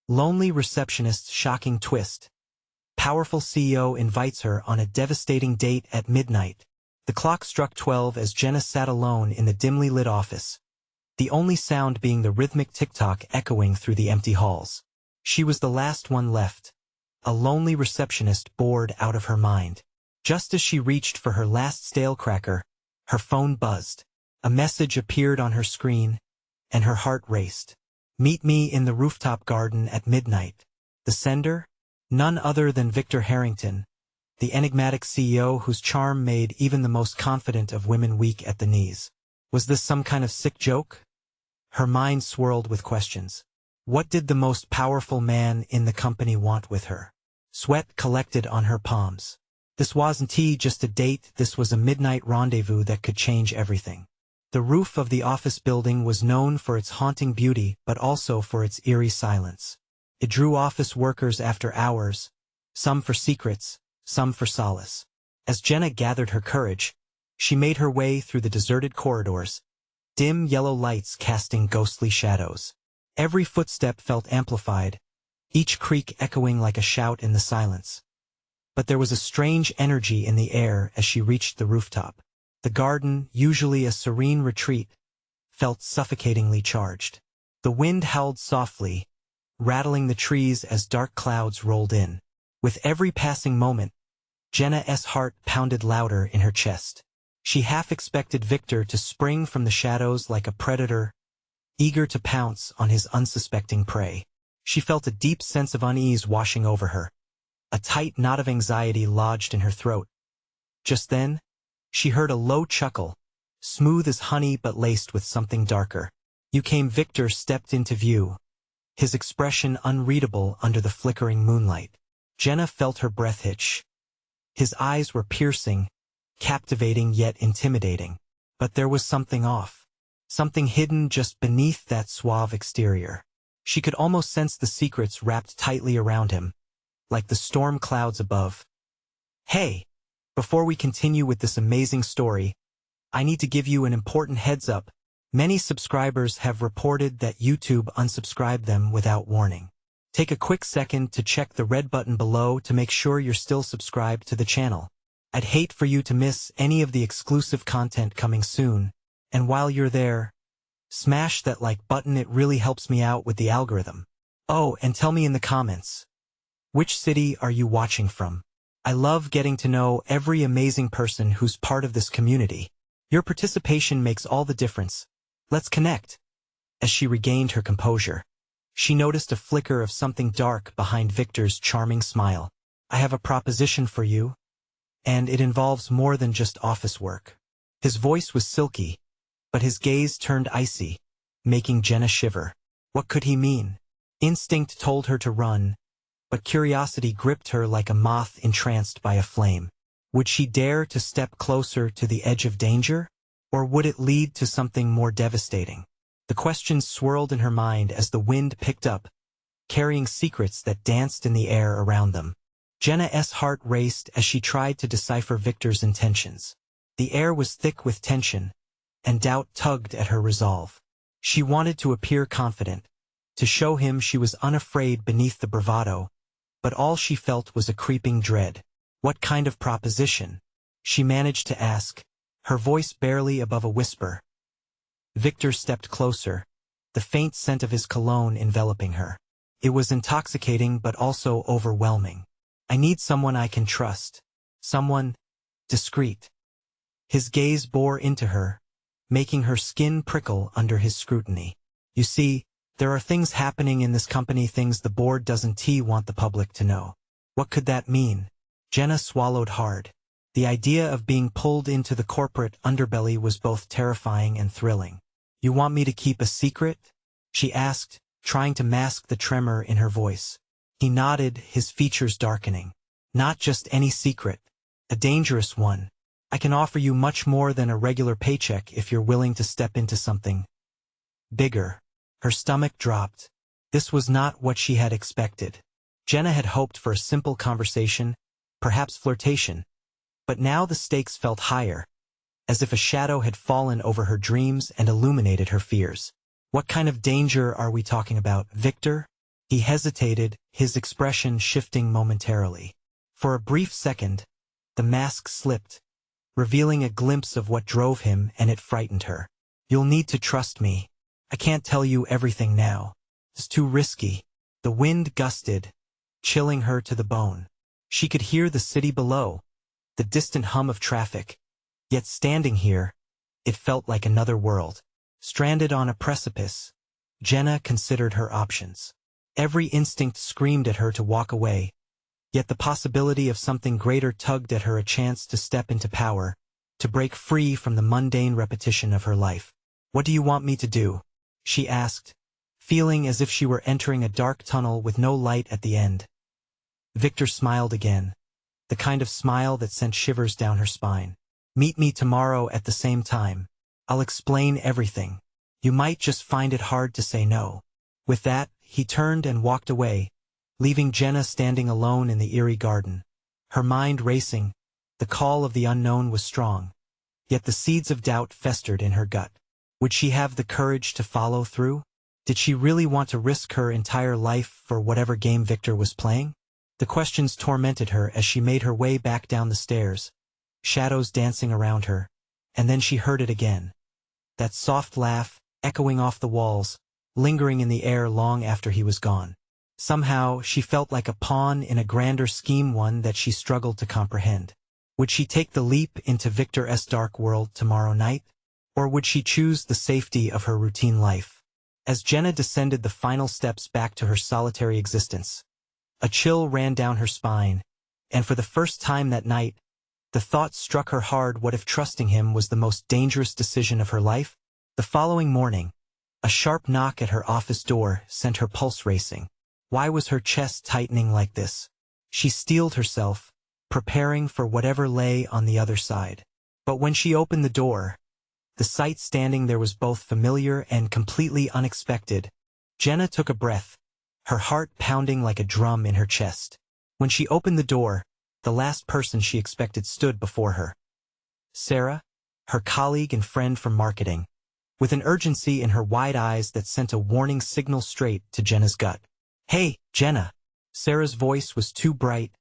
Lonely receptionist's shocking twist. Powerful CEO invites her on a devastating date at midnight. The clock struck 12 as Jenna sat alone in the dimly lit office, the only sound being the rhythmic tick-tock echoing through the empty halls. She was the last one left, a lonely receptionist bored out of her mind. Just as she reached for her last stale cracker, her phone buzzed. A message appeared on her screen, and her heart raced. "Meet me in the rooftop garden at midnight." The sender? None other than Victor Harrington, the enigmatic CEO whose charm made even the most confident of women weak at the knees. Was this some kind of sick joke? Her mind swirled with questions. What did the most powerful man in the company want with her? Sweat collected on her palms. This wasn't just a date, this was a midnight rendezvous that could change everything. The roof of the office building was known for its haunting beauty but also for its eerie silence. It drew office workers after hours, some for secrets, some for solace. As Jenna gathered her courage, she made her way through the deserted corridors, dim yellow lights casting ghostly shadows. Every footstep felt amplified, each creak echoing like a shout in the silence. But there was a strange energy in the air as she reached the rooftop. The garden, usually a serene retreat, felt suffocatingly charged. The wind howled softly, rattling the trees as dark clouds rolled in. With every passing moment, Jenna's heart pounded louder in her chest. She half expected Victor to spring from the shadows like a predator, eager to pounce on his unsuspecting prey. She felt a deep sense of unease washing over her. A tight knot of anxiety lodged in her throat. Just then, she heard a low chuckle, smooth as honey but laced with something darker. "You came." Victor stepped into view, his expression unreadable under the flickering moonlight. Jenna felt her breath hitch. His eyes were piercing, captivating yet intimidating. But there was something off. Something hidden just beneath that suave exterior. She could almost sense the secrets wrapped tightly around him, like the storm clouds above. "Hey! Before we continue with this amazing story, I need to give you an important heads up. Many subscribers have reported that YouTube unsubscribed them without warning. Take a quick second to check the red button below to make sure you're still subscribed to the channel. I'd hate for you to miss any of the exclusive content coming soon, and while you're there, smash that like button, it really helps me out with the algorithm. Oh, and tell me in the comments, which city are you watching from? I love getting to know every amazing person who's part of this community. Your participation makes all the difference. Let's connect. As she regained her composure, she noticed a flicker of something dark behind Victor's charming smile. "I have a proposition for you, and it involves more than just office work." His voice was silky, but his gaze turned icy, making Jenna shiver. What could he mean? Instinct told her to run, but curiosity gripped her like a moth entranced by a flame. Would she dare to step closer to the edge of danger? Or would it lead to something more devastating? The questions swirled in her mind as the wind picked up, carrying secrets that danced in the air around them. Jenna's heart raced as she tried to decipher Victor's intentions. The air was thick with tension, and doubt tugged at her resolve. She wanted to appear confident, to show him she was unafraid beneath the bravado, but all she felt was a creeping dread. "What kind of proposition?" she managed to ask, her voice barely above a whisper. Victor stepped closer, the faint scent of his cologne enveloping her. It was intoxicating but also overwhelming. "I need someone I can trust. Someone discreet." His gaze bore into her, making her skin prickle under his scrutiny. "You see, there are things happening in this company, things the board doesn't want the public to know." What could that mean? Jenna swallowed hard. The idea of being pulled into the corporate underbelly was both terrifying and thrilling. "You want me to keep a secret?" she asked, trying to mask the tremor in her voice. He nodded, his features darkening. "Not just any secret. A dangerous one. I can offer you much more than a regular paycheck if you're willing to step into something bigger." Her stomach dropped. This was not what she had expected. Jenna had hoped for a simple conversation, perhaps flirtation. But now the stakes felt higher, as if a shadow had fallen over her dreams and illuminated her fears. "What kind of danger are we talking about, Victor?" He hesitated, his expression shifting momentarily. For a brief second, the mask slipped, revealing a glimpse of what drove him, and it frightened her. "You'll need to trust me. I can't tell you everything now. It's too risky." The wind gusted, chilling her to the bone. She could hear the city below, the distant hum of traffic. Yet standing here, it felt like another world. Stranded on a precipice, Jenna considered her options. Every instinct screamed at her to walk away, yet the possibility of something greater tugged at her, a chance to step into power, to break free from the mundane repetition of her life. "What do you want me to do?" she asked, feeling as if she were entering a dark tunnel with no light at the end. Victor smiled again, the kind of smile that sent shivers down her spine. "Meet me tomorrow at the same time. I'll explain everything. You might just find it hard to say no." With that, he turned and walked away, leaving Jenna standing alone in the eerie garden. Her mind racing, the call of the unknown was strong, yet the seeds of doubt festered in her gut. Would she have the courage to follow through? Did she really want to risk her entire life for whatever game Victor was playing? The questions tormented her as she made her way back down the stairs, shadows dancing around her, and then she heard it again. That soft laugh, echoing off the walls, lingering in the air long after he was gone. Somehow, she felt like a pawn in a grander scheme, one that she struggled to comprehend. Would she take the leap into Victor's dark world tomorrow night? Or would she choose the safety of her routine life? As Jenna descended the final steps back to her solitary existence, a chill ran down her spine, and for the first time that night, the thought struck her hard: what if trusting him was the most dangerous decision of her life? The following morning, a sharp knock at her office door sent her pulse racing. Why was her chest tightening like this? She steeled herself, preparing for whatever lay on the other side. But when she opened the door, the sight standing there was both familiar and completely unexpected. Jenna took a breath, her heart pounding like a drum in her chest. When she opened the door, the last person she expected stood before her. Sarah, her colleague and friend from marketing, with an urgency in her wide eyes that sent a warning signal straight to Jenna's gut. "Hey, Jenna." Sarah's voice was too bright,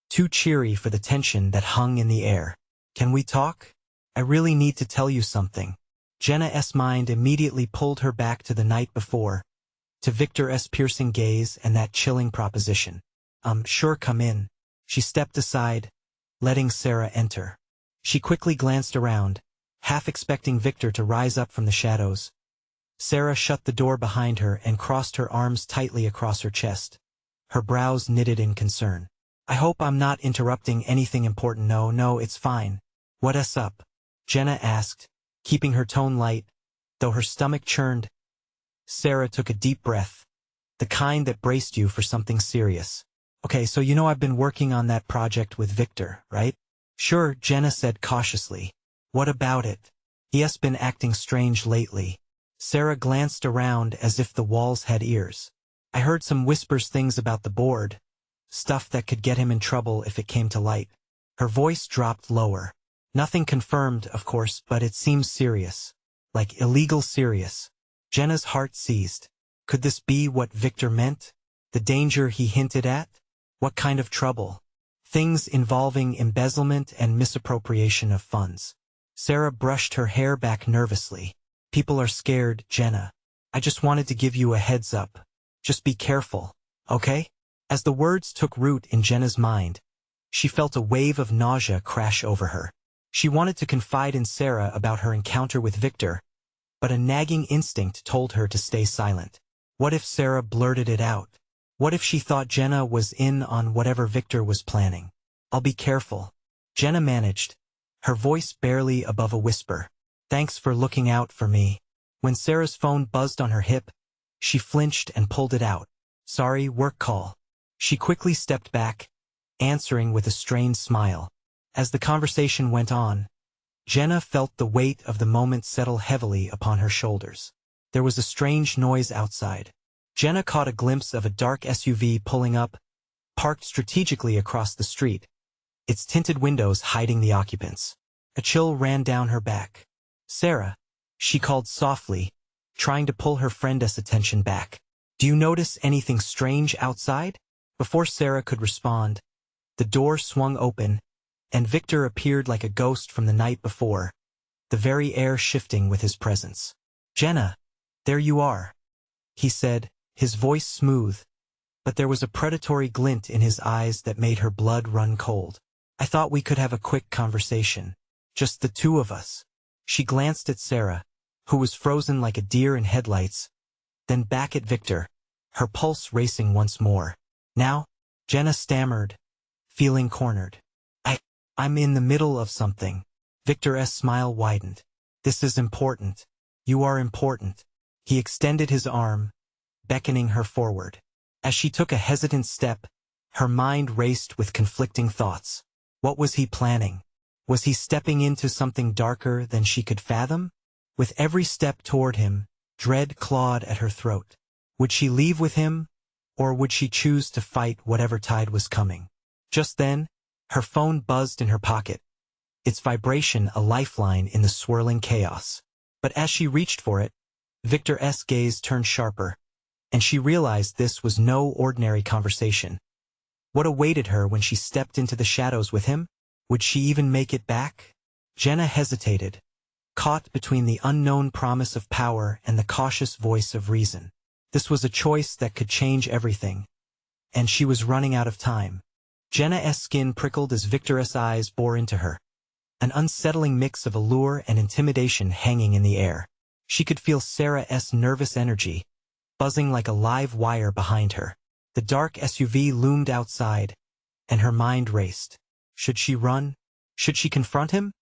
too cheery for the tension that hung in the air. "Can we talk? I really need to tell you something." Jenna's mind immediately pulled her back to the night before, to Victor's piercing gaze and that chilling proposition. Sure, come in." She stepped aside, letting Sarah enter. She quickly glanced around, half expecting Victor to rise up from the shadows. Sarah shut the door behind her and crossed her arms tightly across her chest, her brows knitted in concern. "I hope I'm not interrupting anything important." No, it's fine." "What's up?" Jenna asked, keeping her tone light, though her stomach churned. Sarah took a deep breath, the kind that braced you for something serious. "Okay, so you know I've been working on that project with Victor, right?" "Sure," Jenna said cautiously. "What about it?" "He has been acting strange lately." Sarah glanced around as if the walls had ears. "I heard some whispers, things about the board, stuff that could get him in trouble if it came to light." Her voice dropped lower. "Nothing confirmed, of course, but it seems serious. Like illegal serious." Jenna's heart seized. Could this be what Victor meant? The danger he hinted at? What kind of trouble? Things involving embezzlement and misappropriation of funds. Sarah brushed her hair back nervously. "People are scared, Jenna. I just wanted to give you a heads up. Just be careful, okay?" As the words took root in Jenna's mind, she felt a wave of nausea crash over her. She wanted to confide in Sarah about her encounter with Victor, but a nagging instinct told her to stay silent. What if Sarah blurted it out? What if she thought Jenna was in on whatever Victor was planning? "I'll be careful," Jenna managed, her voice barely above a whisper. "Thanks for looking out for me." When Sarah's phone buzzed on her hip, she flinched and pulled it out. "Sorry, work call." She quickly stepped back, answering with a strained smile. As the conversation went on, Jenna felt the weight of the moment settle heavily upon her shoulders. There was a strange noise outside. Jenna caught a glimpse of a dark SUV pulling up, parked strategically across the street, its tinted windows hiding the occupants. A chill ran down her back. "Sarah," she called softly, trying to pull her friend's attention back. Do you notice anything strange outside? Before Sarah could respond, the door swung open, and Victor appeared like a ghost from the night before, the very air shifting with his presence. Jenna, there you are, he said, his voice smooth, but there was a predatory glint in his eyes that made her blood run cold. I thought we could have a quick conversation. Just the two of us. She glanced at Sarah, who was frozen like a deer in headlights, then back at Victor, her pulse racing once more. Now? Jenna stammered, feeling cornered. I'm in the middle of something. Victor's smile widened. This is important. You are important. He extended his arm, beckoning her forward. As she took a hesitant step, her mind raced with conflicting thoughts. What was he planning? Was he stepping into something darker than she could fathom? With every step toward him, dread clawed at her throat. Would she leave with him, or would she choose to fight whatever tide was coming? Just then, her phone buzzed in her pocket, its vibration a lifeline in the swirling chaos. But as she reached for it, Victor's gaze turned sharper, and she realized this was no ordinary conversation. What awaited her when she stepped into the shadows with him? Would she even make it back? Jenna hesitated, caught between the unknown promise of power and the cautious voice of reason. This was a choice that could change everything, and she was running out of time. Jenna's skin prickled as Victor's eyes bore into her, an unsettling mix of allure and intimidation hanging in the air. She could feel Sarah's nervous energy, buzzing like a live wire behind her. The dark SUV loomed outside, and her mind raced. Should she run? Should she confront him?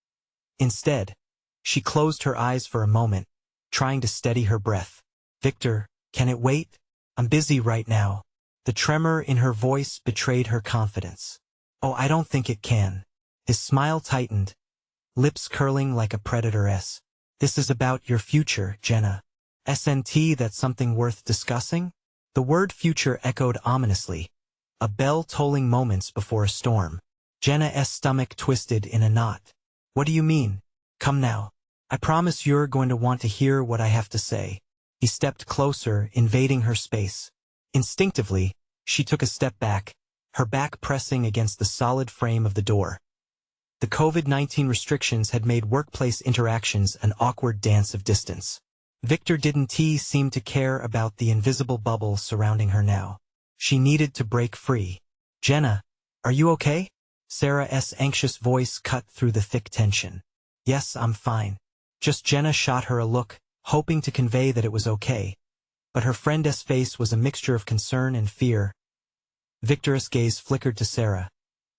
Instead, she closed her eyes for a moment, trying to steady her breath. Victor, can it wait? I'm busy right now. The tremor in her voice betrayed her confidence. Oh, I don't think it can. His smile tightened, lips curling like a predator's. This is about your future, Jenna. SNT, that's something worth discussing? The word future echoed ominously, a bell tolling moments before a storm. Jenna's stomach twisted in a knot. What do you mean? Come now. I promise you're going to want to hear what I have to say. He stepped closer, invading her space. Instinctively, she took a step back, her back pressing against the solid frame of the door. The COVID-19 restrictions had made workplace interactions an awkward dance of distance. Victor didn't seem to care about the invisible bubble surrounding her now. She needed to break free. Jenna, are you okay? Sarah's anxious voice cut through the thick tension. Yes, I'm fine. Jenna shot her a look, hoping to convey that it was okay. But her friend's face was a mixture of concern and fear. Victor's gaze flickered to Sarah,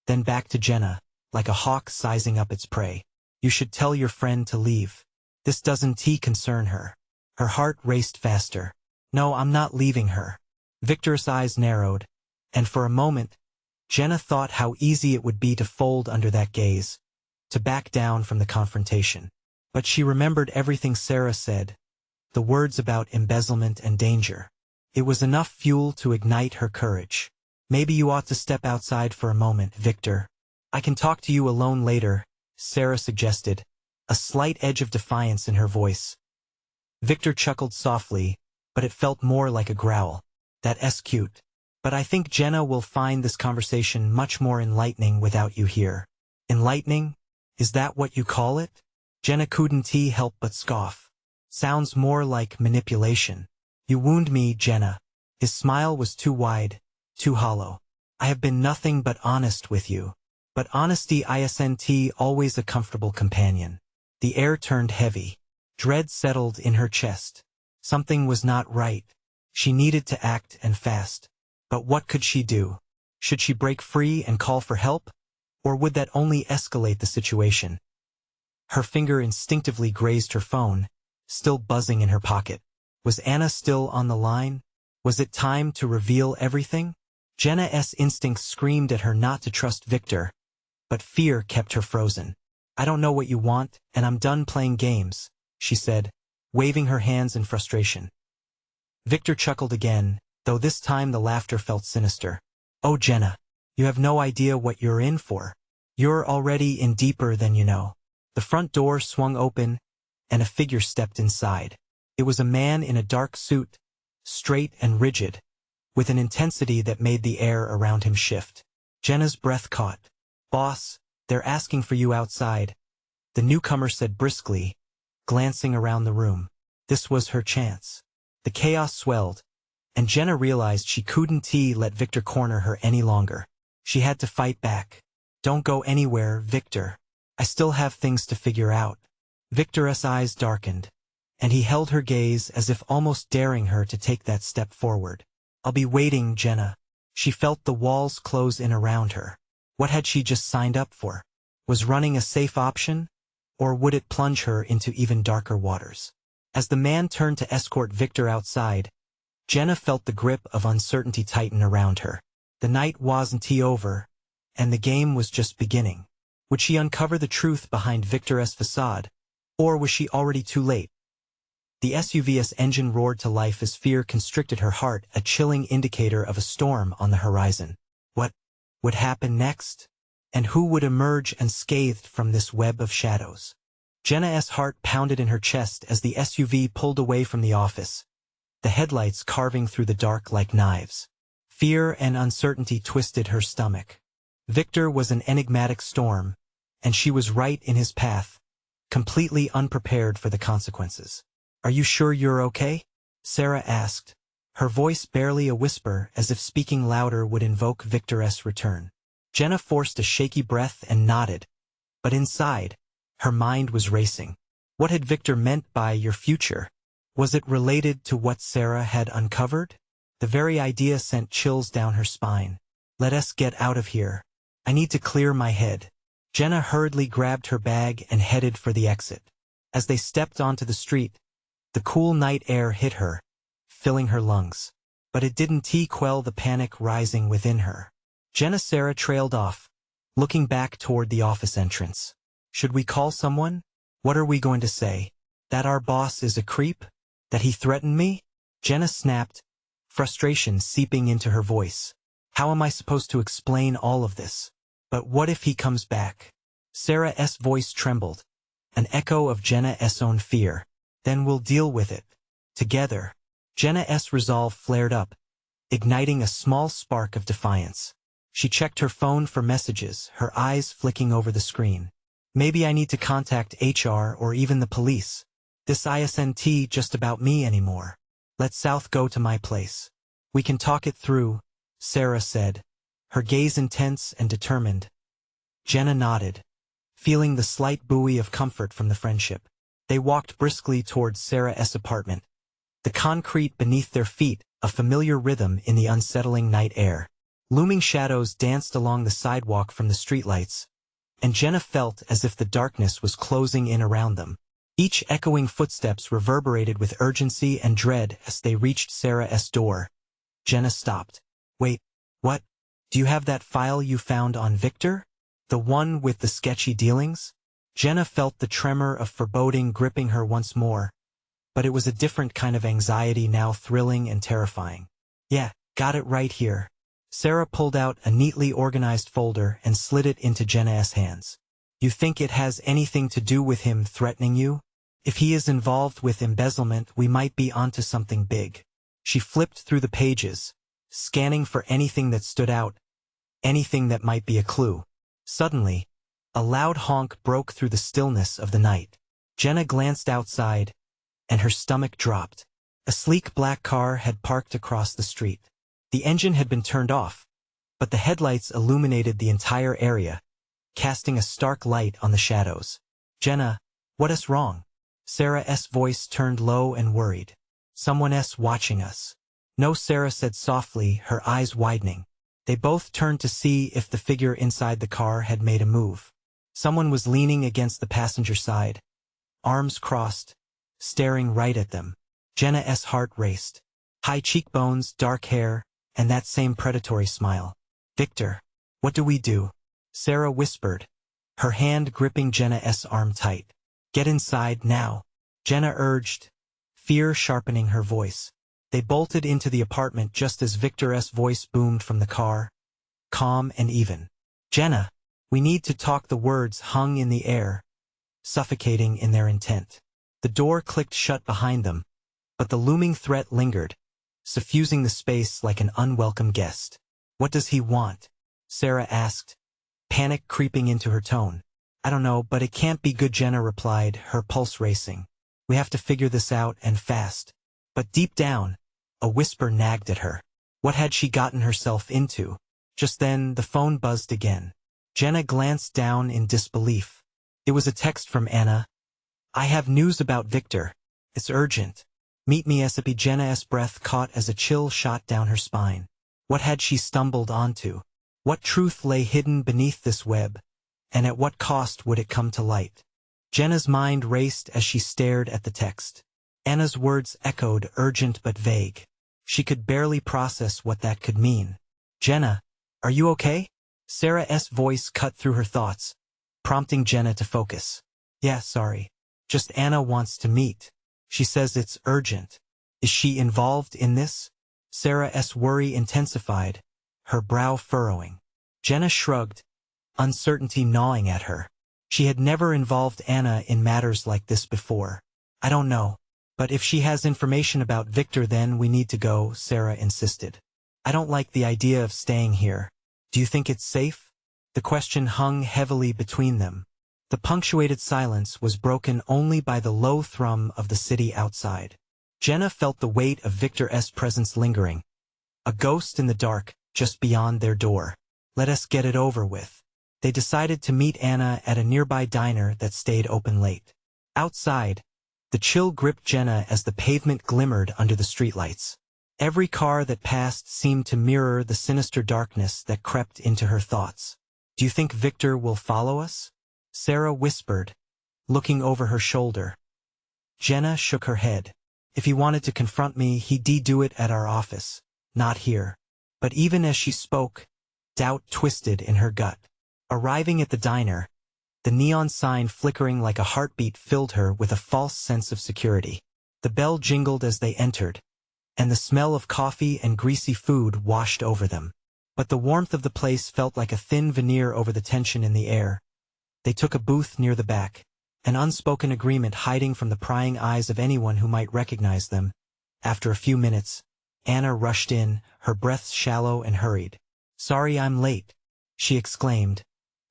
then back to Jenna, like a hawk sizing up its prey. You should tell your friend to leave. This doesn't concern her. Her heart raced faster. No, I'm not leaving her. Victor's eyes narrowed, and for a moment, Jenna thought how easy it would be to fold under that gaze, to back down from the confrontation. But she remembered everything Sarah said, the words about embezzlement and danger. It was enough fuel to ignite her courage. Maybe you ought to step outside for a moment, Victor. I can talk to you alone later, Sarah suggested, a slight edge of defiance in her voice. Victor chuckled softly, but it felt more like a growl. That's cute. But I think Jenna will find this conversation much more enlightening without you here. Enlightening? Is that what you call it? Jenna couldn't help but scoff. Sounds more like manipulation. You wound me, Jenna. His smile was too wide, too hollow. I have been nothing but honest with you. But honesty isn't always a comfortable companion. The air turned heavy. Dread settled in her chest. Something was not right. She needed to act, and fast. But what could she do? Should she break free and call for help? Or would that only escalate the situation? Her finger instinctively grazed her phone, still buzzing in her pocket. Was Anna still on the line? Was it time to reveal everything? Jenna's instincts screamed at her not to trust Victor, but fear kept her frozen. I don't know what you want, and I'm done playing games, she said, waving her hands in frustration. Victor chuckled again, though this time the laughter felt sinister. Oh, Jenna, you have no idea what you're in for. You're already in deeper than you know. The front door swung open, and a figure stepped inside. It was a man in a dark suit, straight and rigid, with an intensity that made the air around him shift. Jenna's breath caught. "Boss, they're asking for you outside," the newcomer said briskly, glancing around the room. This was her chance. The chaos swelled, and Jenna realized she couldn't let Victor corner her any longer. She had to fight back. "Don't go anywhere, Victor. I still have things to figure out." Victor's eyes darkened, and he held her gaze as if almost daring her to take that step forward. "I'll be waiting, Jenna." She felt the walls close in around her. What had she just signed up for? Was running a safe option, or would it plunge her into even darker waters? As the man turned to escort Victor outside, Jenna felt the grip of uncertainty tighten around her. The night wasn't over, and the game was just beginning. Would she uncover the truth behind Victor's facade, or was she already too late? The SUV's engine roared to life as fear constricted her heart, a chilling indicator of a storm on the horizon. What would happen next? And who would emerge unscathed from this web of shadows? Jenna's heart pounded in her chest as the SUV pulled away from the office, the headlights carving through the dark like knives. Fear and uncertainty twisted her stomach. Victor was an enigmatic storm, and she was right in his path, completely unprepared for the consequences. "Are you sure you're okay?" Sarah asked, her voice barely a whisper, as if speaking louder would invoke Victor's return. Jenna forced a shaky breath and nodded, but inside, her mind was racing. What had Victor meant by "your future"? Was it related to what Sarah had uncovered? The very idea sent chills down her spine. "Let us get out of here. I need to clear my head." Jenna hurriedly grabbed her bag and headed for the exit. As they stepped onto the street, the cool night air hit her, filling her lungs. But it didn't quell the panic rising within her. Sarah trailed off, looking back toward the office entrance. "Should we call someone? What are we going to say? That our boss is a creep? That he threatened me?" Jenna snapped, frustration seeping into her voice. "How am I supposed to explain all of this? But what if he comes back?" Sarah's voice trembled, an echo of Jenna's own fear. "Then we'll deal with it together." Jenna's resolve flared up, igniting a small spark of defiance. She checked her phone for messages, her eyes flicking over the screen. "Maybe I need to contact HR or even the police. This isn't just about me anymore. Let South go to my place. We can talk it through," Sarah said, her gaze intense and determined. Jenna nodded, feeling the slight buoy of comfort from the friendship. They walked briskly towards Sarah's apartment, the concrete beneath their feet a familiar rhythm in the unsettling night air. Looming shadows danced along the sidewalk from the streetlights, and Jenna felt as if the darkness was closing in around them. Each echoing footsteps reverberated with urgency and dread as they reached Sarah's door. Jenna stopped. "Wait, what? Do you have that file you found on Victor? The one with the sketchy dealings?" Jenna felt the tremor of foreboding gripping her once more, but it was a different kind of anxiety now, thrilling and terrifying. "Yeah, got it right here." Sarah pulled out a neatly organized folder and slid it into Jenna's hands. "You think it has anything to do with him threatening you? If he is involved with embezzlement, we might be onto something big." She flipped through the pages, scanning for anything that stood out, anything that might be a clue. Suddenly, a loud honk broke through the stillness of the night. Jenna glanced outside, and her stomach dropped. A sleek black car had parked across the street. The engine had been turned off, but the headlights illuminated the entire area, casting a stark light on the shadows. "Jenna, what is wrong?" Sarah's voice turned low and worried. "Someone's watching us." "No," Sarah said softly, her eyes widening. They both turned to see if the figure inside the car had made a move. Someone was leaning against the passenger side, arms crossed, staring right at them. Jenna's heart raced. High cheekbones, dark hair, and that same predatory smile. "Victor, what do we do?" Sarah whispered, her hand gripping Jenna's arm tight. "Get inside now," Jenna urged, fear sharpening her voice. They bolted into the apartment just as Victor's voice boomed from the car, calm and even. "Jenna, we need to talk." The words hung in the air, suffocating in their intent. The door clicked shut behind them, but the looming threat lingered, suffusing the space like an unwelcome guest. What does he want? Sarah asked, panic creeping into her tone. I don't know, but it can't be good, Jenna replied, her pulse racing. We have to figure this out, and fast. But deep down, a whisper nagged at her. What had she gotten herself into? Just then, the phone buzzed again. Jenna glanced down in disbelief. It was a text from Anna. I have news about Victor. It's urgent. Meet me ASAP. Jenna's breath caught as a chill shot down her spine. What had she stumbled onto? What truth lay hidden beneath this web? And at what cost would it come to light? Jenna's mind raced as she stared at the text. Anna's words echoed, urgent but vague. She could barely process what that could mean. Jenna, are you okay? Sarah's voice cut through her thoughts, prompting Jenna to focus. Yeah, sorry. Just Anna wants to meet. She says it's urgent. Is she involved in this? Sarah's worry intensified, her brow furrowing. Jenna shrugged, uncertainty gnawing at her. She had never involved Anna in matters like this before. I don't know. But if she has information about Victor, then we need to go, Sarah insisted. I don't like the idea of staying here. Do you think it's safe? The question hung heavily between them. The punctuated silence was broken only by the low thrum of the city outside. Jenna felt the weight of Victor's presence lingering. A ghost in the dark, just beyond their door. Let us get it over with. They decided to meet Anna at a nearby diner that stayed open late. Outside, the chill gripped Jenna as the pavement glimmered under the streetlights. Every car that passed seemed to mirror the sinister darkness that crept into her thoughts. Do you think Victor will follow us? Sarah whispered, looking over her shoulder. Jenna shook her head. If he wanted to confront me, he'd do it at our office, not here. But even as she spoke, doubt twisted in her gut. Arriving at the diner, the neon sign flickering like a heartbeat filled her with a false sense of security. The bell jingled as they entered, and the smell of coffee and greasy food washed over them. But the warmth of the place felt like a thin veneer over the tension in the air. They took a booth near the back, an unspoken agreement hiding from the prying eyes of anyone who might recognize them. After a few minutes, Anna rushed in, her breath shallow and hurried. Sorry I'm late, she exclaimed,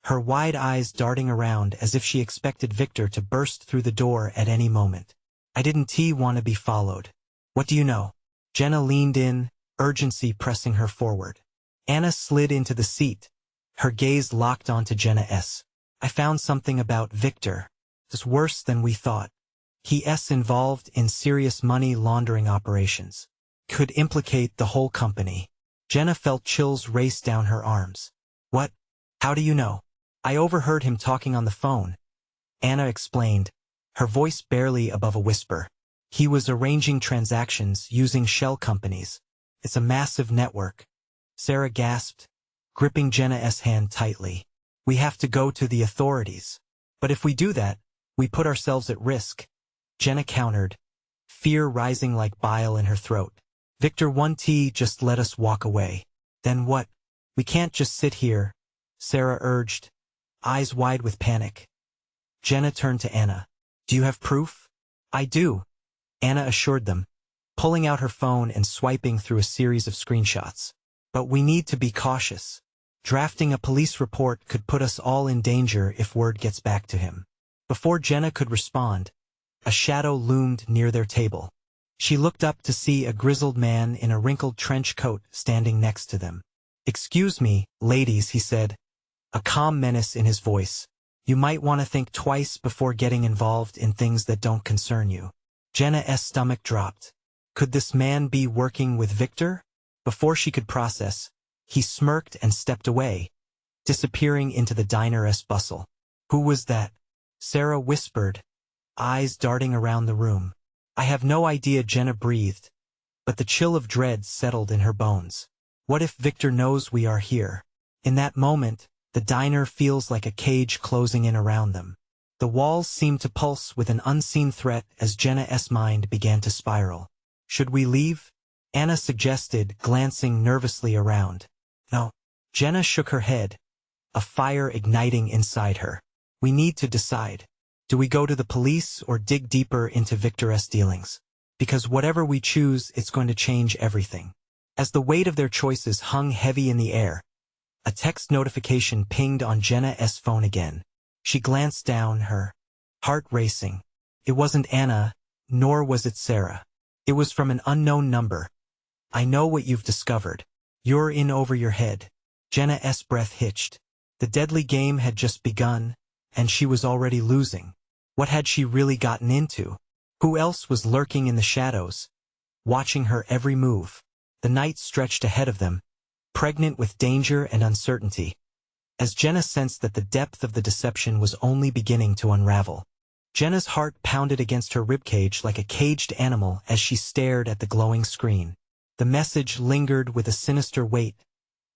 her wide eyes darting around as if she expected Victor to burst through the door at any moment. I didn't want to be followed. What do you know? Jenna leaned in, urgency pressing her forward. Anna slid into the seat, her gaze locked onto Jenna's. I found something about Victor. It's worse than we thought. He's involved in serious money laundering operations. Could implicate the whole company. Jenna felt chills race down her arms. What? How do you know? I overheard him talking on the phone. Anna explained, her voice barely above a whisper. He was arranging transactions using shell companies. It's a massive network. Sarah gasped, gripping Jenna's hand tightly. We have to go to the authorities. But if we do that, we put ourselves at risk. Jenna countered, fear rising like bile in her throat. Victor, just let us walk away. Then what? We can't just sit here, Sarah urged, eyes wide with panic. Jenna turned to Anna. Do you have proof? I do, Anna assured them, pulling out her phone and swiping through a series of screenshots. But we need to be cautious. Drafting a police report could put us all in danger if word gets back to him. Before Jenna could respond, a shadow loomed near their table. She looked up to see a grizzled man in a wrinkled trench coat standing next to them. Excuse me, ladies, he said, a calm menace in his voice. You might want to think twice before getting involved in things that don't concern you. Jenna's stomach dropped. Could this man be working with Victor? Before she could process, he smirked and stepped away, disappearing into the diner's bustle. Who was that? Sarah whispered, eyes darting around the room. I have no idea, Jenna breathed, but the chill of dread settled in her bones. What if Victor knows we are here? In that moment, the diner feels like a cage closing in around them. The walls seem to pulse with an unseen threat as Jenna's mind began to spiral. Should we leave? Anna suggested, glancing nervously around. No. Jenna shook her head, a fire igniting inside her. We need to decide. Do we go to the police or dig deeper into Victor's dealings? Because whatever we choose, it's going to change everything. As the weight of their choices hung heavy in the air, a text notification pinged on Jenna's phone again. She glanced down, her heart racing. It wasn't Anna, nor was it Sarah. It was from an unknown number. I know what you've discovered. You're in over your head. Jenna's breath hitched. The deadly game had just begun, and she was already losing. What had she really gotten into? Who else was lurking in the shadows, watching her every move? The night stretched ahead of them, pregnant with danger and uncertainty. As Jenna sensed that the depth of the deception was only beginning to unravel, Jenna's heart pounded against her ribcage like a caged animal as she stared at the glowing screen. The message lingered with a sinister weight,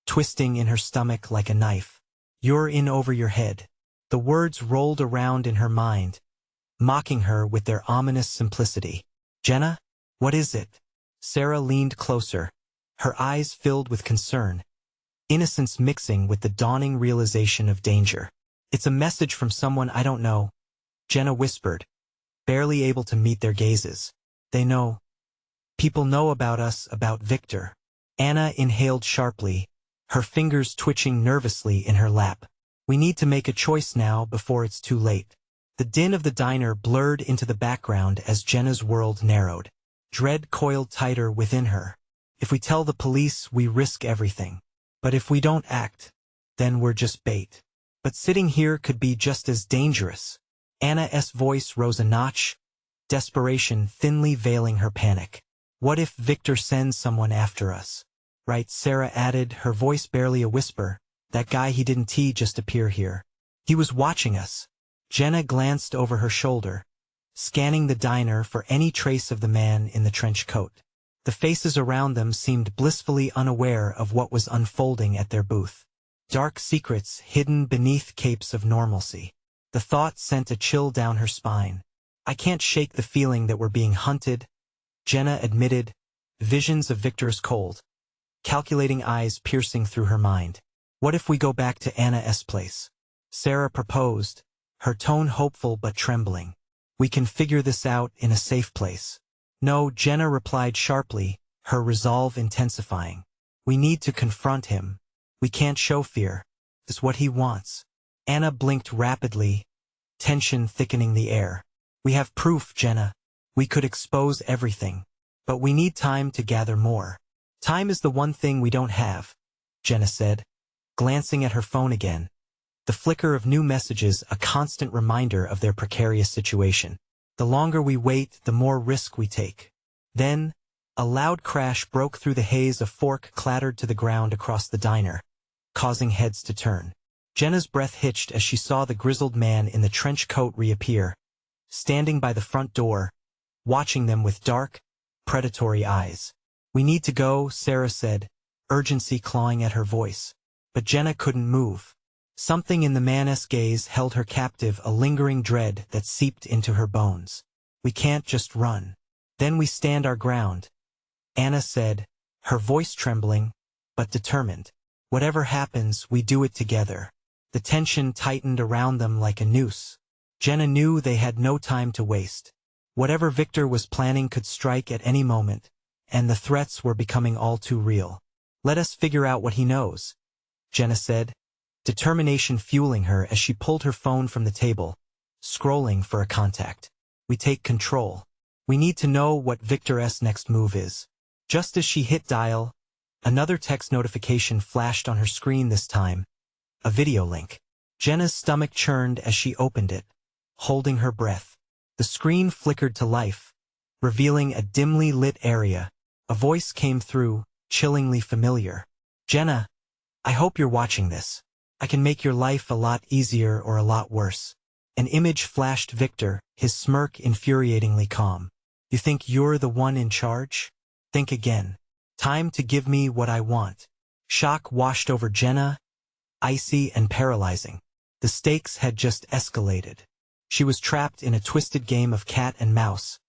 twisting in her stomach like a knife. You're in over your head. The words rolled around in her mind, mocking her with their ominous simplicity. Jenna? What is it? Sarah leaned closer, her eyes filled with concern, innocence mixing with the dawning realization of danger. It's a message from someone I don't know, Jenna whispered, barely able to meet their gazes. They know. People know about us, about Victor. Anna inhaled sharply, her fingers twitching nervously in her lap. We need to make a choice now before it's too late. The din of the diner blurred into the background as Jenna's world narrowed. Dread coiled tighter within her. If we tell the police, we risk everything. But if we don't act, then we're just bait. But sitting here could be just as dangerous. Anna's voice rose a notch, desperation thinly veiling her panic. What if Victor sends someone after us? Right, Sarah added, her voice barely a whisper. That guy he didn't just appear here. He was watching us. Jenna glanced over her shoulder, scanning the diner for any trace of the man in the trench coat. The faces around them seemed blissfully unaware of what was unfolding at their booth. Dark secrets hidden beneath capes of normalcy. The thought sent a chill down her spine. I can't shake the feeling that we're being hunted, Jenna admitted, visions of Victor's cold, calculating eyes piercing through her mind. What if we go back to Anna's place? Sarah proposed, her tone hopeful but trembling. We can figure this out in a safe place. No, Jenna replied sharply, her resolve intensifying. We need to confront him. We can't show fear. It's what he wants. Anna blinked rapidly, tension thickening the air. We have proof, Jenna. We could expose everything. But we need time to gather more. Time is the one thing we don't have, Jenna said, glancing at her phone again. The flicker of new messages a constant reminder of their precarious situation. The longer we wait, the more risk we take. Then, a loud crash broke through the haze. A fork clattered to the ground across the diner, causing heads to turn. Jenna's breath hitched as she saw the grizzled man in the trench coat reappear, standing by the front door, watching them with dark, predatory eyes. We need to go, Sarah said, urgency clawing at her voice. But Jenna couldn't move. Something in the man's gaze held her captive, a lingering dread that seeped into her bones. We can't just run. Then we stand our ground, Anna said, her voice trembling, but determined. Whatever happens, we do it together. The tension tightened around them like a noose. Jenna knew they had no time to waste. Whatever Victor was planning could strike at any moment, and the threats were becoming all too real. Let us figure out what he knows, Jenna said, determination fueling her as she pulled her phone from the table, scrolling for a contact. We take control. We need to know what Victor's next move is. Just as she hit dial, another text notification flashed on her screen, this time, a video link. Jenna's stomach churned as she opened it, holding her breath. The screen flickered to life, revealing a dimly lit area. A voice came through, chillingly familiar. Jenna, I hope you're watching this. I can make your life a lot easier or a lot worse. An image flashed Victor, his smirk infuriatingly calm. You think you're the one in charge? Think again. Time to give me what I want. Shock washed over Jenna, icy and paralyzing. The stakes had just escalated. She was trapped in a twisted game of cat and mouse,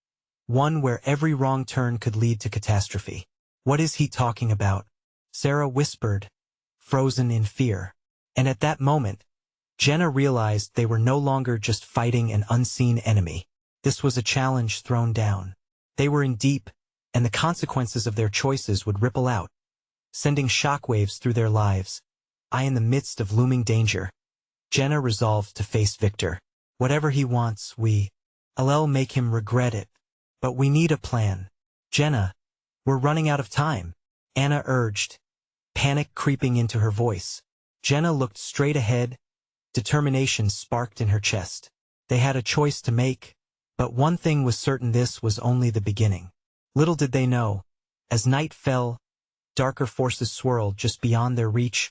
one where every wrong turn could lead to catastrophe. What is he talking about? Sarah whispered, frozen in fear. And at that moment, Jenna realized they were no longer just fighting an unseen enemy. This was a challenge thrown down. They were in deep, and the consequences of their choices would ripple out, sending shockwaves through their lives. In the midst of looming danger, Jenna resolved to face Victor. Whatever he wants, I'll make him regret it. But we need a plan. Jenna, we're running out of time, Anna urged, panic creeping into her voice. Jenna looked straight ahead, determination sparked in her chest. They had a choice to make, but one thing was certain: this was only the beginning. Little did they know, as night fell, darker forces swirled just beyond their reach,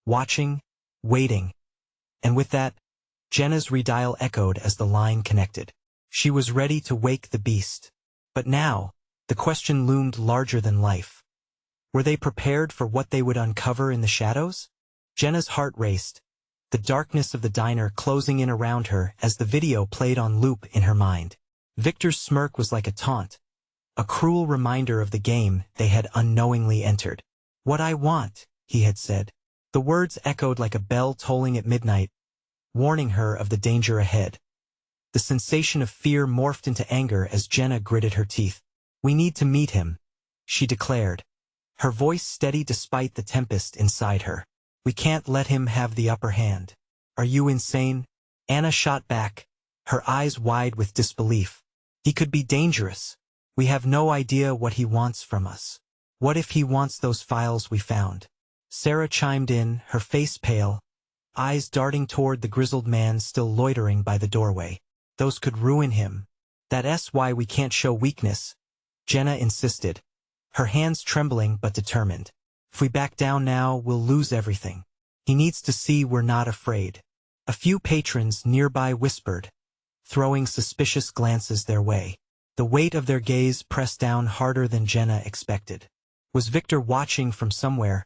watching, waiting. And with that, Jenna's redial echoed as the line connected. She was ready to wake the beast. But now, the question loomed larger than life. Were they prepared for what they would uncover in the shadows? Jenna's heart raced, the darkness of the diner closing in around her as the video played on loop in her mind. Victor's smirk was like a taunt, a cruel reminder of the game they had unknowingly entered. "What I want," he had said. The words echoed like a bell tolling at midnight, warning her of the danger ahead. The sensation of fear morphed into anger as Jenna gritted her teeth. "We need to meet him," she declared, her voice steady despite the tempest inside her. "We can't let him have the upper hand." "Are you insane?" Anna shot back, her eyes wide with disbelief. "He could be dangerous. We have no idea what he wants from us. What if he wants those files we found?" Sarah chimed in, her face pale, eyes darting toward the grizzled man still loitering by the doorway. "Those could ruin him. That's why we can't show weakness," Jenna insisted, her hands trembling but determined. "If we back down now, we'll lose everything. He needs to see we're not afraid." A few patrons nearby whispered, throwing suspicious glances their way. The weight of their gaze pressed down harder than Jenna expected. Was Victor watching from somewhere,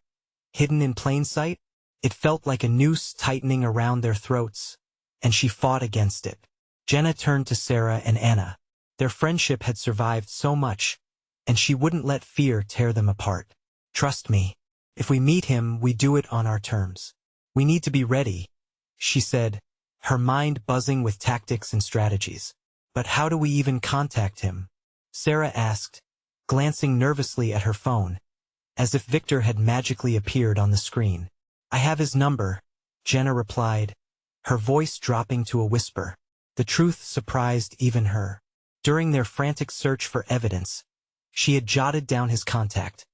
hidden in plain sight? It felt like a noose tightening around their throats, and she fought against it. Jenna turned to Sarah and Anna. Their friendship had survived so much, and she wouldn't let fear tear them apart. "Trust me. If we meet him, we do it on our terms. We need to be ready," she said, her mind buzzing with tactics and strategies. "But how do we even contact him?" Sarah asked, glancing nervously at her phone, as if Victor had magically appeared on the screen. "I have his number," Jenna replied, her voice dropping to a whisper. The truth surprised even her. During their frantic search for evidence, she had jotted down his contact,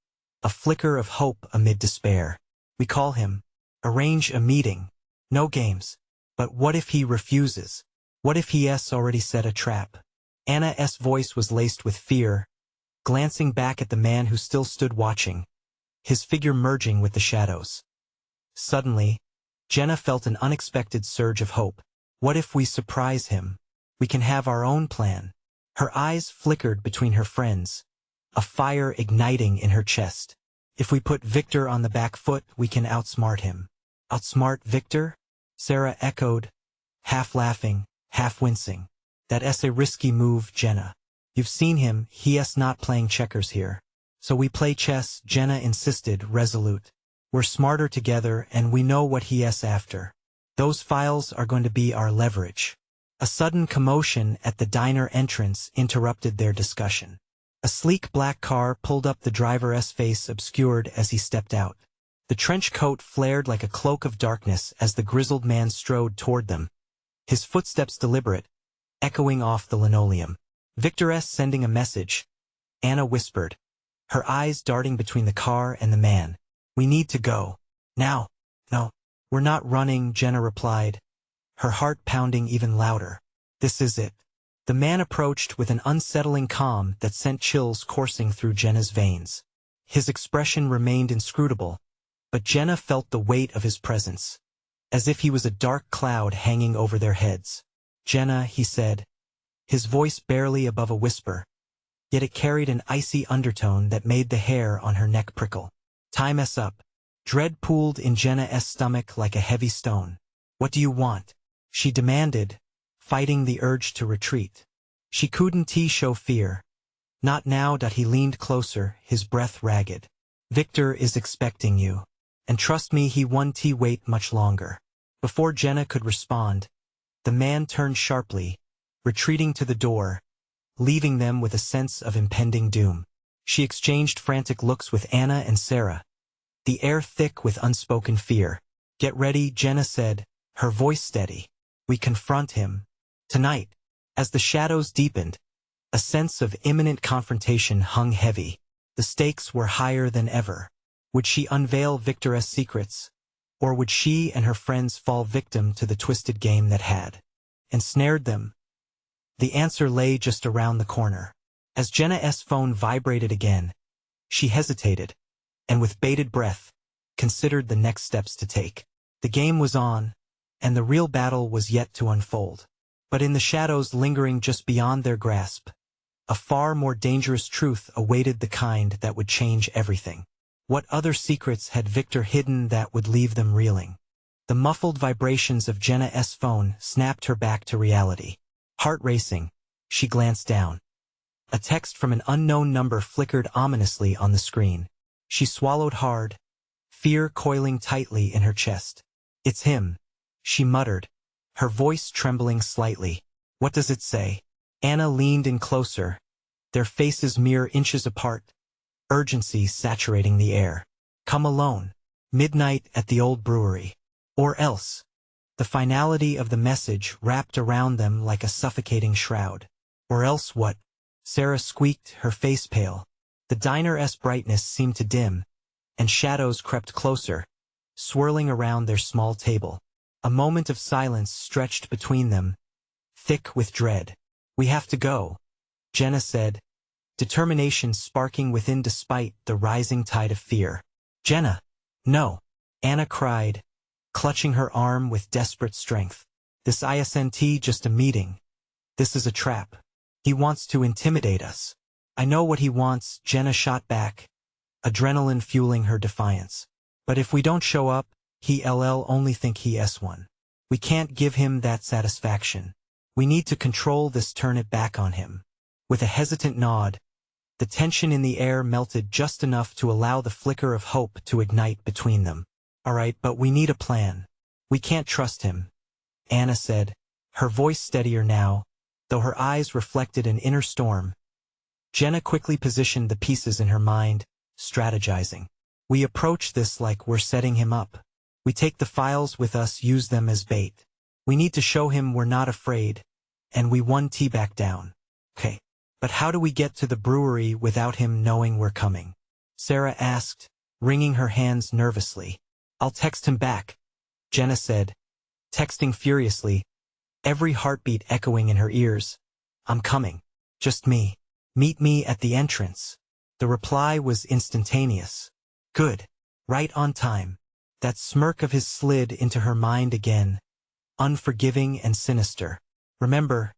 a flicker of hope amid despair. "We call him, arrange a meeting. No games. But what if he refuses? What if he's already set a trap?" Anna's voice was laced with fear, glancing back at the man who still stood watching, his figure merging with the shadows. Suddenly, Jenna felt an unexpected surge of hope. "What if we surprise him? We can have our own plan." Her eyes flickered between her friends, a fire igniting in her chest. "If we put Victor on the back foot, we can outsmart him." "Outsmart Victor?" Sarah echoed, half laughing, half wincing. "That's a risky move, Jenna. You've seen him, he's not playing checkers here." "So we play chess," Jenna insisted, resolute. "We're smarter together and we know what he's after. Those files are going to be our leverage." A sudden commotion at the diner entrance interrupted their discussion. A sleek black car pulled up, the driver's face obscured as he stepped out. The trench coat flared like a cloak of darkness as the grizzled man strode toward them, his footsteps deliberate, echoing off the linoleum. "Victor's sending a message," Anna whispered, her eyes darting between the car and the man. "We need to go. Now." "No, we're not running," Jenna replied, her heart pounding even louder. "This is it." The man approached with an unsettling calm that sent chills coursing through Jenna's veins. His expression remained inscrutable, but Jenna felt the weight of his presence, as if he was a dark cloud hanging over their heads. "Jenna," he said, his voice barely above a whisper, yet it carried an icy undertone that made the hair on her neck prickle. "Time's up." Dread pooled in Jenna's stomach like a heavy stone. "What do you want?" she demanded, fighting the urge to retreat. She couldn't show fear. Not now. He leaned closer, his breath ragged. "Victor is expecting you. And trust me, he won't wait much longer." Before Jenna could respond, the man turned sharply, retreating to the door, leaving them with a sense of impending doom. She exchanged frantic looks with Anna and Sarah, the air thick with unspoken fear. "Get ready," Jenna said, her voice steady. "We confront him. Tonight." As the shadows deepened, a sense of imminent confrontation hung heavy. The stakes were higher than ever. Would she unveil Victor's secrets, or would she and her friends fall victim to the twisted game that had ensnared them? The answer lay just around the corner. As Jenna's phone vibrated again, she hesitated, and with bated breath, considered the next steps to take. The game was on, and the real battle was yet to unfold. But in the shadows lingering just beyond their grasp, a far more dangerous truth awaited the kind that would change everything. What other secrets had Victor hidden that would leave them reeling? The muffled vibrations of Jenna's phone snapped her back to reality. Heart racing, she glanced down. A text from an unknown number flickered ominously on the screen. She swallowed hard, fear coiling tightly in her chest. "It's him," she muttered, her voice trembling slightly. "What does it say?" Anna leaned in closer, their faces mere inches apart, urgency saturating the air. "Come alone. Midnight at the old brewery. Or else." The finality of the message wrapped around them like a suffocating shroud. "Or else what?" Sarah squeaked, her face pale. The diner's brightness seemed to dim, and shadows crept closer, swirling around their small table. A moment of silence stretched between them, thick with dread. "We have to go," Jenna said, determination sparking within despite the rising tide of fear. "Jenna, no," Anna cried, clutching her arm with desperate strength. "This isn't just a meeting. This is a trap. He wants to intimidate us." "I know what he wants," Jenna shot back, adrenaline fueling her defiance. "But if we don't show up, he'll only think he's one. We can't give him that satisfaction. We need to control this, turn it back on him." With a hesitant nod, the tension in the air melted just enough to allow the flicker of hope to ignite between them. "All right, but we need a plan. We can't trust him," Anna said, her voice steadier now, though her eyes reflected an inner storm. Jenna quickly positioned the pieces in her mind, strategizing. "We approach this like we're setting him up. We take the files with us, use them as bait. We need to show him we're not afraid, and we won T back down. Okay, but how do we get to the brewery without him knowing we're coming?" Sarah asked, wringing her hands nervously. "I'll text him back," Jenna said, texting furiously, every heartbeat echoing in her ears. "I'm coming. Just me. Meet me at the entrance." The reply was instantaneous. "Good. Right on time." That smirk of his slid into her mind again, unforgiving and sinister. "Remember,"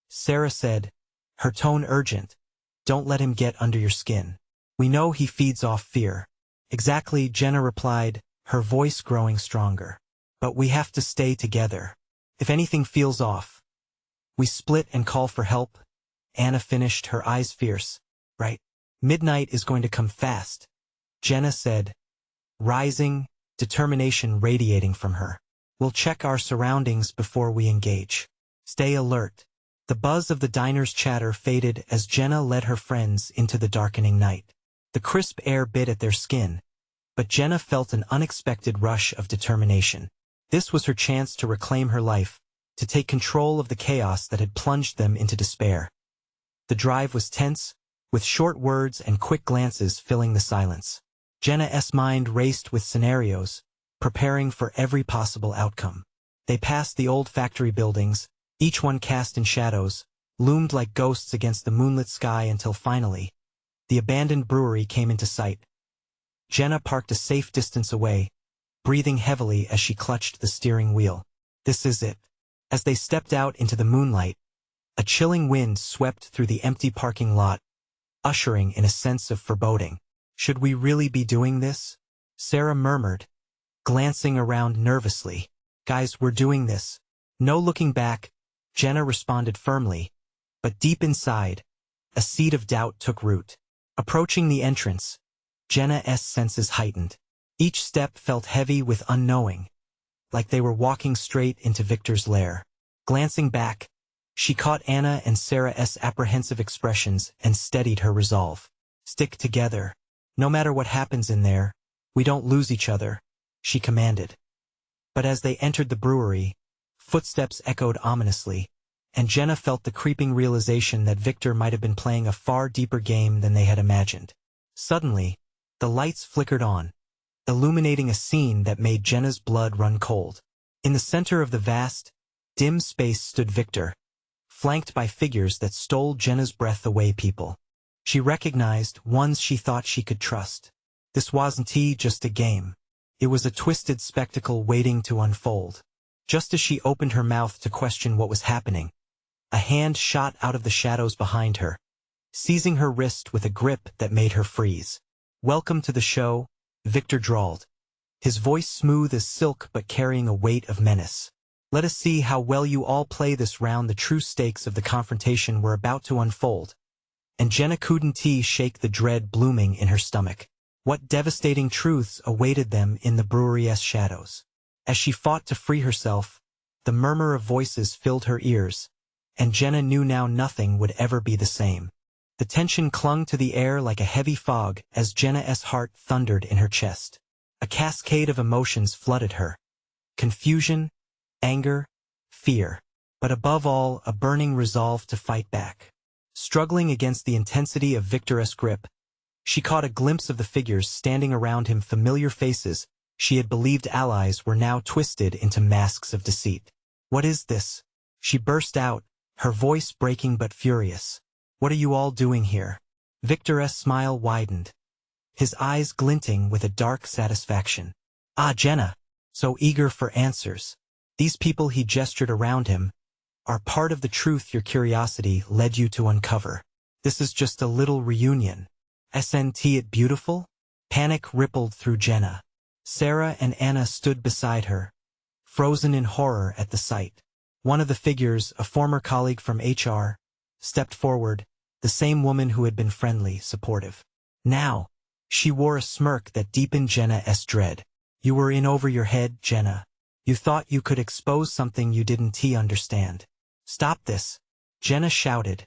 Sarah said, her tone urgent, "don't let him get under your skin. We know he feeds off fear." "Exactly," Jenna replied, her voice growing stronger. "But we have to stay together. If anything feels off, we split and call for help." Anna finished, her eyes fierce. "Right. Midnight is going to come fast," Jenna said, rising, determination radiating from her. "We'll check our surroundings before we engage. Stay alert." The buzz of the diner's chatter faded as Jenna led her friends into the darkening night. The crisp air bit at their skin, but Jenna felt an unexpected rush of determination. This was her chance to reclaim her life, to take control of the chaos that had plunged them into despair. The drive was tense, with short words and quick glances filling the silence. Jenna's mind raced with scenarios, preparing for every possible outcome. They passed the old factory buildings, each one cast in shadows, loomed like ghosts against the moonlit sky until finally, the abandoned brewery came into sight. Jenna parked a safe distance away, breathing heavily as she clutched the steering wheel. This is it. As they stepped out into the moonlight, a chilling wind swept through the empty parking lot, ushering in a sense of foreboding. "Should we really be doing this?" Sarah murmured, glancing around nervously. "Guys, we're doing this. No looking back," Jenna responded firmly, but deep inside, a seed of doubt took root. Approaching the entrance, Jenna's senses heightened. Each step felt heavy with unknowing, like they were walking straight into Victor's lair. Glancing back, She caught Anna and Sarah's apprehensive expressions and steadied her resolve. Stick together. No matter what happens in there, we don't lose each other, she commanded. But as they entered the brewery, footsteps echoed ominously, and Jenna felt the creeping realization that Victor might have been playing a far deeper game than they had imagined. Suddenly, the lights flickered on, illuminating a scene that made Jenna's blood run cold. In the center of the vast, dim space stood Victor, flanked by figures that stole Jenna's breath away. People she recognized, ones she thought she could trust. This wasn't just a game. It was a twisted spectacle waiting to unfold. Just as she opened her mouth to question what was happening, a hand shot out of the shadows behind her, seizing her wrist with a grip that made her freeze. "Welcome to the show," Victor drawled, his voice smooth as silk but carrying a weight of menace. "Let us see how well you all play this round." The true stakes of the confrontation were about to unfold, and Jenna couldn't shake the dread blooming in her stomach. What devastating truths awaited them in the brewery's shadows? As she fought to free herself, the murmur of voices filled her ears, and Jenna knew now nothing would ever be the same. The tension clung to the air like a heavy fog as Jenna's heart thundered in her chest. A cascade of emotions flooded her. Confusion, anger, fear, but above all a burning resolve to fight back. Struggling against the intensity of Victor's grip, she caught a glimpse of the figures standing around him, familiar faces she had believed allies were now twisted into masks of deceit. "What is this?" she burst out, her voice breaking but furious. "What are you all doing here?" Victor's smile widened, his eyes glinting with a dark satisfaction. "Ah, Jenna, so eager for answers. These people," he gestured around him, "are part of the truth your curiosity led you to uncover. This is just a little reunion. Isn't it beautiful?" Panic rippled through Jenna. Sarah and Anna stood beside her, frozen in horror at the sight. One of the figures, a former colleague from HR, stepped forward, the same woman who had been friendly, supportive. Now, she wore a smirk that deepened Jenna's dread. "You were in over your head, Jenna. You thought you could expose something you didn't understand. Stop this," Jenna shouted,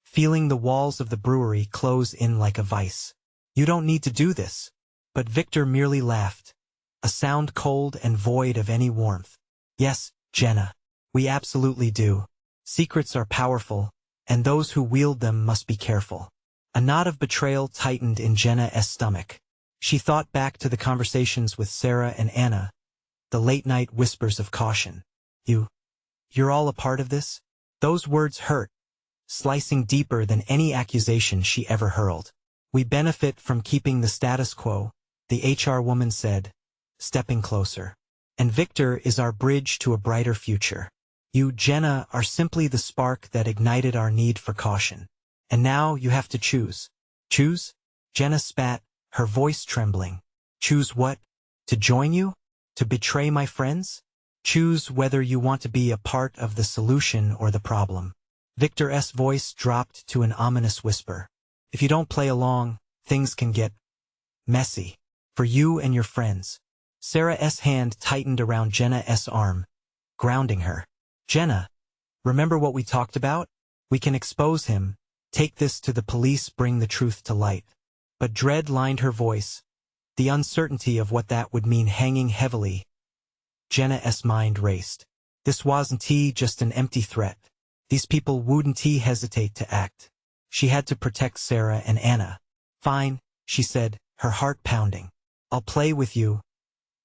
feeling the walls of the brewery close in like a vice. "You don't need to do this." But Victor merely laughed, a sound cold and void of any warmth. "Yes, Jenna, we absolutely do. Secrets are powerful, and those who wield them must be careful." A knot of betrayal tightened in Jenna's stomach. She thought back to the conversations with Sarah and Anna, the late-night whispers of caution. You're all a part of this?" Those words hurt, slicing deeper than any accusation she ever hurled. "We benefit from keeping the status quo," the HR woman said, stepping closer. "And Victor is our bridge to a brighter future. You, Jenna, are simply the spark that ignited our need for caution. And now you have to choose." "Choose?" Jenna spat, her voice trembling. "Choose what? To join you? To betray my friends? Choose whether you want to be a part of the solution or the problem." Victor's voice dropped to an ominous whisper. "If you don't play along, things can get messy. For you and your friends." Sarah's hand tightened around Jenna's arm, grounding her. "Jenna, remember what we talked about? We can expose him, take this to the police, bring the truth to light." But dread lined her voice, the uncertainty of what that would mean hanging heavily. Jenna's mind raced. This wasn't just an empty threat. These people wouldn't hesitate to act. She had to protect Sarah and Anna. "Fine," she said, her heart pounding. "I'll play with you,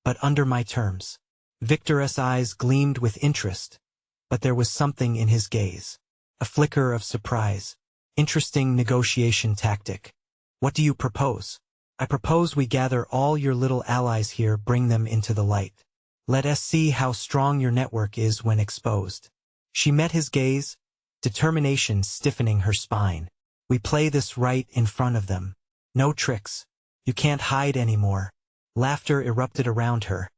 but under my terms." Victor's eyes gleamed with interest, but there was something in his gaze, a flicker of surprise. "Interesting negotiation tactic. What do you propose?" "I propose we gather all your little allies here, bring them into the light. Let us see how strong your network is when exposed." She met his gaze, determination stiffening her spine. "We play this right in front of them. No tricks. You can't hide anymore." Laughter erupted around her,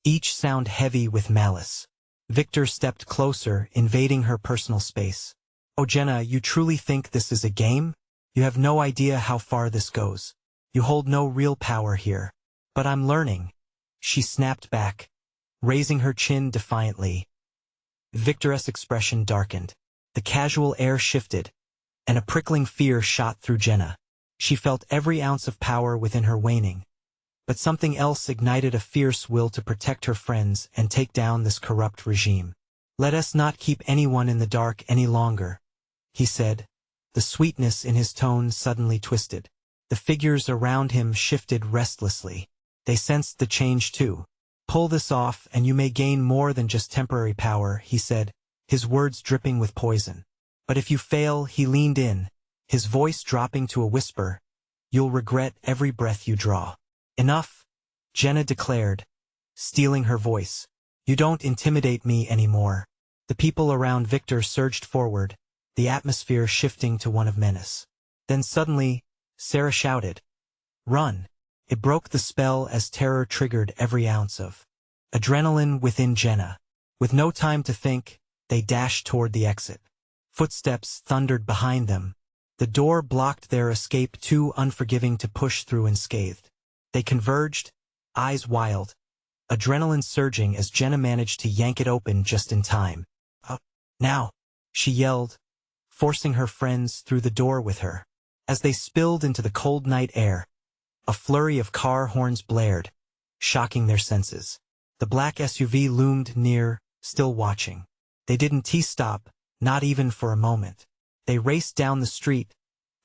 each sound heavy with malice. Victor stepped closer, invading her personal space. "Oh, Jenna, you truly think this is a game? You have no idea how far this goes. You hold no real power here." "But I'm learning," she snapped back, raising her chin defiantly. Victor's expression darkened. The casual air shifted, and a prickling fear shot through Jenna. She felt every ounce of power within her waning. But something else ignited a fierce will to protect her friends and take down this corrupt regime. "Let us not keep anyone in the dark any longer," he said. The sweetness in his tone suddenly twisted. The figures around him shifted restlessly. They sensed the change too. "Pull this off and you may gain more than just temporary power," he said, his words dripping with poison. "But if you fail," he leaned in, his voice dropping to a whisper, "you'll regret every breath you draw." "Enough," Jenna declared, stealing her voice. "You don't intimidate me anymore." The people around Victor surged forward, the atmosphere shifting to one of menace. Then suddenly, Sarah shouted, "Run!" It broke the spell as terror triggered every ounce of adrenaline within Jenna. With no time to think, they dashed toward the exit. Footsteps thundered behind them. The door blocked their escape, too unforgiving to push through unscathed. They converged, eyes wild, adrenaline surging as Jenna managed to yank it open just in time. Now!" she yelled, forcing her friends through the door with her. As they spilled into the cold night air, a flurry of car horns blared, shocking their senses. The black SUV loomed near, still watching. They didn't stop, not even for a moment. They raced down the street,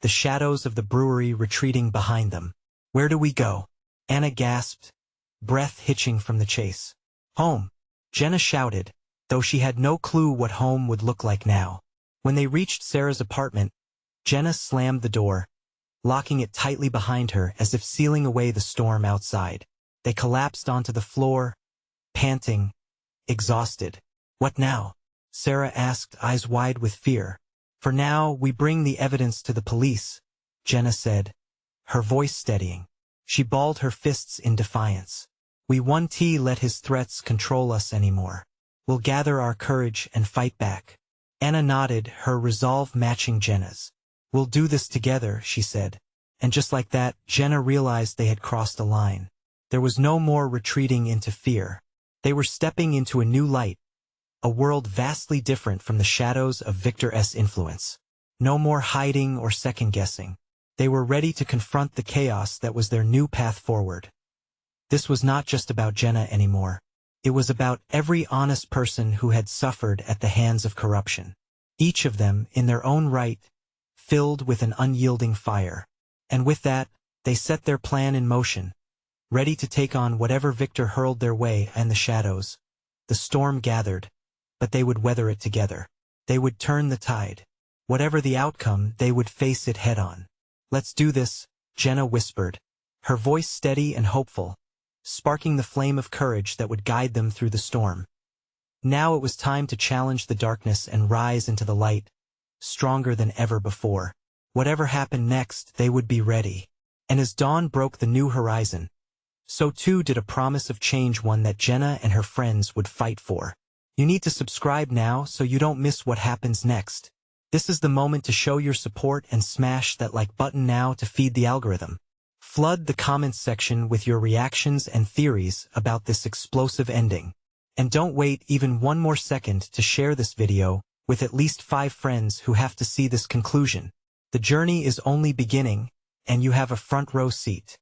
the shadows of the brewery retreating behind them. "Where do we go?" Anna gasped, breath hitching from the chase. "Home," Jenna shouted, though she had no clue what home would look like now. When they reached Sarah's apartment, Jenna slammed the door, locking it tightly behind her as if sealing away the storm outside. They collapsed onto the floor, panting, exhausted. "What now?" Sarah asked, eyes wide with fear. "For now, we bring the evidence to the police," Jenna said, her voice steadying. She balled her fists in defiance. "We won't let his threats control us anymore. We'll gather our courage and fight back." Anna nodded, her resolve matching Jenna's. "We'll do this together," she said. And just like that, Jenna realized they had crossed a line. There was no more retreating into fear. They were stepping into a new light, a world vastly different from the shadows of Victor's influence. No more hiding or second-guessing. They were ready to confront the chaos that was their new path forward. This was not just about Jenna anymore. It was about every honest person who had suffered at the hands of corruption. Each of them, in their own right, filled with an unyielding fire. And with that, they set their plan in motion, ready to take on whatever Victor hurled their way in the shadows. The storm gathered, but they would weather it together. They would turn the tide. Whatever the outcome, they would face it head-on. "Let's do this," Jenna whispered, her voice steady and hopeful, sparking the flame of courage that would guide them through the storm. Now it was time to challenge the darkness and rise into the light, stronger than ever before. Whatever happened next, they would be ready. And as dawn broke the new horizon, so too did a promise of change, one that Jenna and her friends would fight for. You need to subscribe now so you don't miss what happens next. This is the moment to show your support and smash that like button now to feed the algorithm. Flood the comments section with your reactions and theories about this explosive ending. And don't wait even one more second to share this video with at least 5 friends who have to see this conclusion. The journey is only beginning, and you have a front row seat.